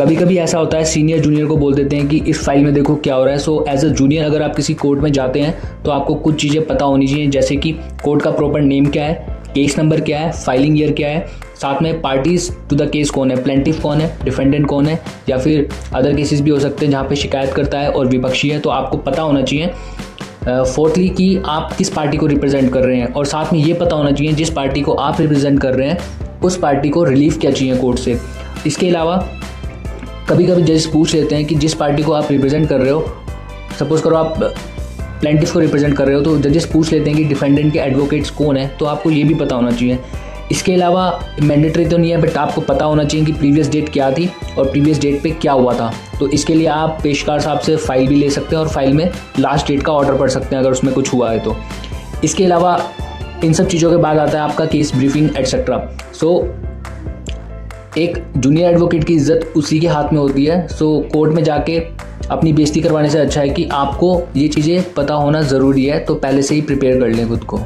कभी कभी ऐसा होता है सीनियर जूनियर को बोल देते हैं कि इस फाइल में देखो क्या हो रहा है। सो एज अ जूनियर अगर आप किसी कोर्ट में जाते हैं तो आपको कुछ चीज़ें पता होनी चाहिए, जैसे कि कोर्ट का प्रॉपर नेम क्या है, केस नंबर क्या है, फाइलिंग ईयर क्या है, साथ में पार्टीज टू द केस कौन है, प्लेंटिफ कौन है, डिफेंडेंट कौन है, या फिर अदर केसेस भी हो सकते हैं जहाँ पे शिकायत करता है और विपक्षी है। तो आपको पता होना चाहिए फोर्थली कि आप किस पार्टी को रिप्रेजेंट कर रहे हैं, और साथ में ये पता होना चाहिए जिस पार्टी को आप रिप्रेजेंट कर रहे हैं उस पार्टी को रिलीफ क्या चाहिए कोर्ट से। इसके अलावा कभी कभी जजेस पूछ लेते हैं कि जिस पार्टी को आप रिप्रेजेंट कर रहे हो, सपोज करो आप प्लेंटिफ को रिप्रेजेंट कर रहे हो, तो जजेस पूछ लेते हैं कि डिफेंडेंट के एडवोकेट्स कौन है, तो आपको ये भी पता होना चाहिए। इसके अलावा मैंडेटरी तो नहीं है, बट आपको पता होना चाहिए कि प्रीवियस डेट क्या थी और प्रीवियस डेट पे क्या हुआ था। तो इसके लिए आप पेशकार साहब से फाइल भी ले सकते हैं और फाइल में लास्ट डेट का ऑर्डर पढ़ सकते हैं अगर उसमें कुछ हुआ है तो। इसके अलावा इन सब चीज़ों के बाद आता है आपका केस ब्रीफिंग एटसेट्रा। सो एक जूनियर एडवोकेट की इज्जत उसी के हाथ में होती है। सो कोर्ट में जाके अपनी बेइज्जती करवाने से अच्छा है कि आपको ये चीज़ें पता होना ज़रूरी है, तो पहले से ही प्रिपेयर कर लें खुद को।